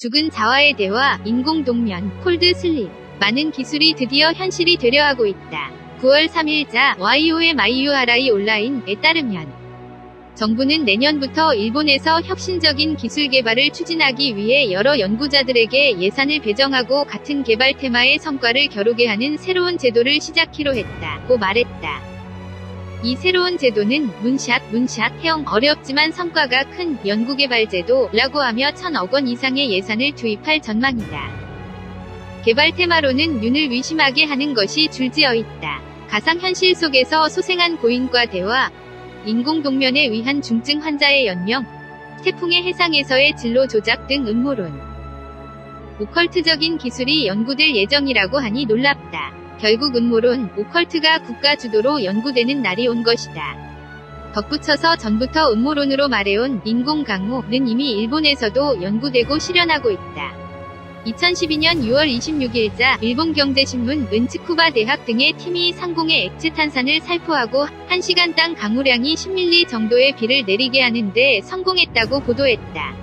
죽은 자와의 대화, 인공동면, 콜드슬립. 많은 기술이 드디어 현실이 되려 하고 있다. 9월 3일자 YOMIURI 온라인에 따르면 정부는 내년부터 일본에서 혁신적인 기술 개발을 추진하기 위해 여러 연구자들에게 예산을 배정하고 같은 개발 테마의 성과를 겨루게 하는 새로운 제도를 시작키로 했다고 말했다. 이 새로운 제도는 문샷형 어렵지만 성과가 큰 연구개발제도라고 하며 1,000억 원 이상의 예산을 투입할 전망이다. 개발 테마로는 눈을 의심하게 하는 것이 줄지어 있다. 가상현실 속에서 소생한 고인과 대화, 인공동면에 의한 중증 환자의 연명, 태풍의 해상에서의 진로 조작 등 음모론. 오컬트적인 기술이 연구될 예정이라고 하니 놀랍다. 결국 음모론, 오컬트가 국가 주도로 연구되는 날이 온 것이다. 덧붙여서 전부터 음모론으로 말해온 인공강우는 이미 일본에서도 연구되고 실현하고 있다. 2012년 6월 26일자 일본경제신문은 츠쿠바 대학 등의 팀이 상공의 액체 탄산을 살포하고 1시간당 강우량이 10ml 정도의 비를 내리게 하는데 성공했다고 보도했다.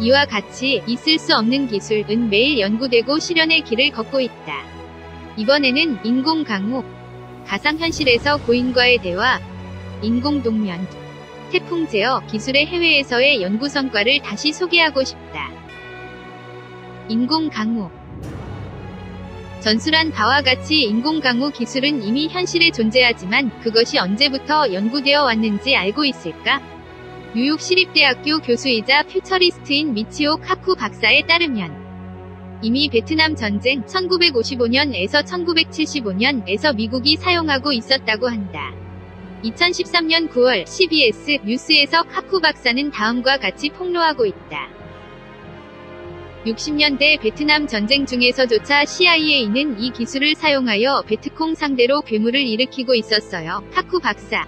이와 같이 있을 수 없는 기술은 매일 연구되고 실현의 길을 걷고 있다. 이번에는 인공강우, 가상현실에서 고인과의 대화, 인공동면, 태풍 제어 기술의 해외에서의 연구 성과를 다시 소개하고 싶다. 인공강우. 전술한 바와 같이 인공강우 기술은 이미 현실에 존재하지만 그것이 언제부터 연구되어 왔는지 알고 있을까? 뉴욕 시립대학교 교수이자 퓨처리스트인 미치오 카쿠 박사에 따르면 이미 베트남 전쟁 1955년에서 1975년에서 미국이 사용하고 있었다고 한다. 2013년 9월 CBS 뉴스에서 카쿠 박사는 다음과 같이 폭로하고 있다. 60년대 베트남 전쟁 중에서조차 CIA는 이 기술을 사용하여 베트콩 상대로 괴물을 일으키고 있었어요. 카쿠 박사.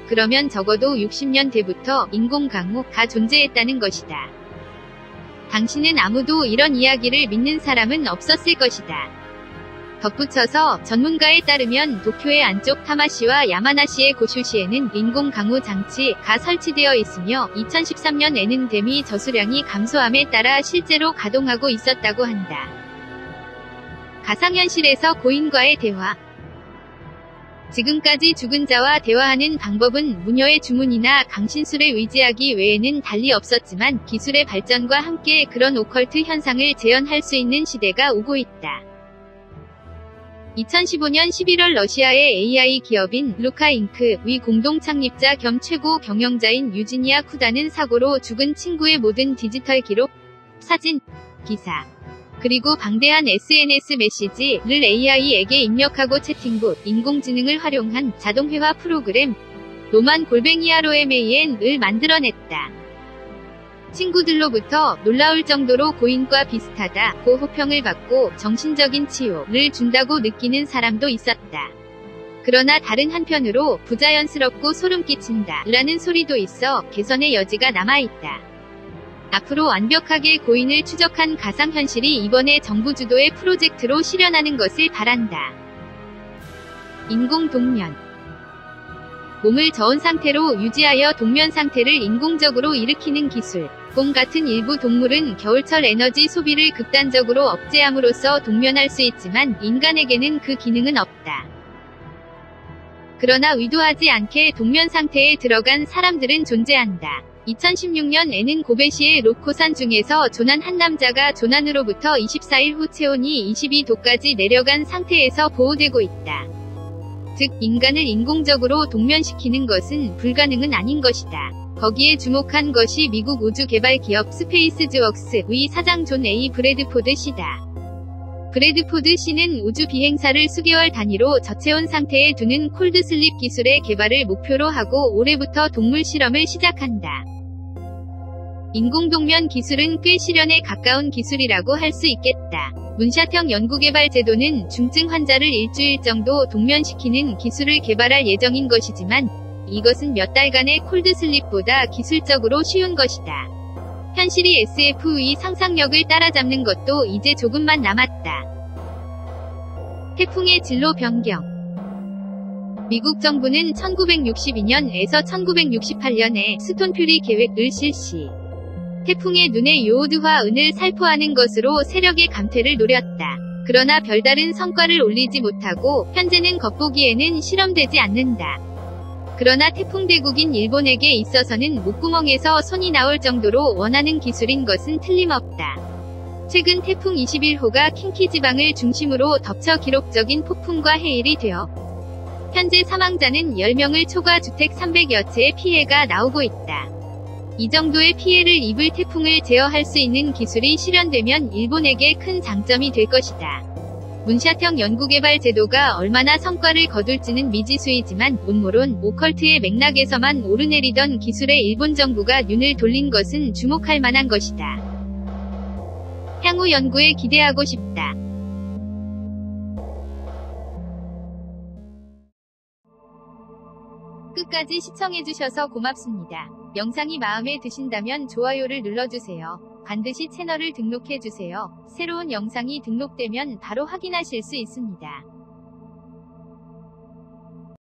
그러면 적어도 60년대부터 인공강우가 존재했다는 것이다. 당시는 아무도 이런 이야기를 믿는 사람은 없었을 것이다. 덧붙여서 전문가에 따르면 도쿄의 안쪽 타마시와 야마나시의 고슈시에는 인공강우 장치가 설치되어 있으며 2013년에는 대미 저수량이 감소함에 따라 실제로 가동하고 있었다고 한다. 가상현실에서 고인과의 대화. 지금까지 죽은 자와 대화하는 방법은 무녀의 주문이나 강신술에 의지하기 외에는 달리 없었지만 기술의 발전과 함께 그런 오컬트 현상을 재현할 수 있는 시대가 오고 있다. 2015년 11월 러시아의 AI 기업인 루카잉크의 공동 창립자 겸 최고 경영자인 유지니아 쿠다는 사고로 죽은 친구의 모든 디지털 기록, 사진, 기사, 그리고 방대한 SNS 메시지를 AI에게 입력하고 채팅봇, 인공지능을 활용한 자동회화 프로그램 로만-ROMAN을 만들어냈다. 친구들로부터 놀라울 정도로 고인과 비슷하다고 호평을 받고 정신적인 치유를 준다고 느끼는 사람도 있었다. 그러나 다른 한편으로 부자연스럽고 소름 끼친다 라는 소리도 있어 개선의 여지가 남아있다. 앞으로 완벽하게 고인을 추적한 가상현실이 이번에 정부 주도의 프로젝트로 실현하는 것을 바란다. 인공동면. 몸을 저온 상태로 유지하여 동면 상태를 인공적으로 일으키는 기술. 곰 같은 일부 동물은 겨울철 에너지 소비를 극단적으로 억제함으로써 동면할 수 있지만 인간에게는 그 기능은 없다. 그러나 의도하지 않게 동면 상태에 들어간 사람들은 존재한다. 2016년에는 고베시의 록코산 중에서 조난 한 남자가 조난으로부터 24일 후 체온이 22도까지 내려간 상태에서 보호되고 있다. 즉, 인간을 인공적으로 동면시키는 것은 불가능은 아닌 것이다. 거기에 주목한 것이 미국 우주개발 기업 스페이스즈웍스의 사장 존 A. 브래드포드 씨다. 브래드포드 씨는 우주 비행사를 수개월 단위로 저체온 상태에 두는 콜드슬립 기술의 개발을 목표로 하고 올해부터 동물 실험을 시작한다. 인공동면 기술은 꽤 실현에 가까운 기술이라고 할 수 있겠다. 문샷형 연구개발 제도는 중증 환자를 일주일 정도 동면시키는 기술을 개발할 예정인 것이지만 이것은 몇 달간의 콜드슬립보다 기술적으로 쉬운 것이다. 현실이 SF의 상상력을 따라잡는 것도 이제 조금만 남았다. 태풍의 진로 변경. 미국 정부는 1962년에서 1968년에 스톤 퓨리 계획을 실시. 태풍의 눈에 요오드화 은을 살포하는 것으로 세력의 감퇴를 노렸다. 그러나 별다른 성과를 올리지 못하고 현재는 겉보기에는 실험되지 않는다. 그러나 태풍 대국인 일본에게 있어서는 목구멍에서 손이 나올 정도로 원하는 기술인 것은 틀림없다. 최근 태풍 21호가 킨키 지방을 중심으로 덮쳐 기록적인 폭풍과 해일이 되어 현재 사망자는 10명을 초과 주택 300여 채의 피해가 나오고 있다. 이 정도의 피해를 입을 태풍을 제어할 수 있는 기술이 실현되면 일본에게 큰 장점이 될 것이다. 문샷형 연구개발 제도가 얼마나 성과를 거둘지는 미지수이지만 음모론, 오컬트의 맥락에서만 오르내리던 기술에 일본 정부가 눈을 돌린 것은 주목할 만한 것이다. 향후 연구에 기대하고 싶다. 끝까지 시청해주셔서 고맙습니다. 영상이 마음에 드신다면 좋아요를 눌러주세요. 반드시 채널을 등록해주세요. 새로운 영상이 등록되면 바로 확인하실 수 있습니다.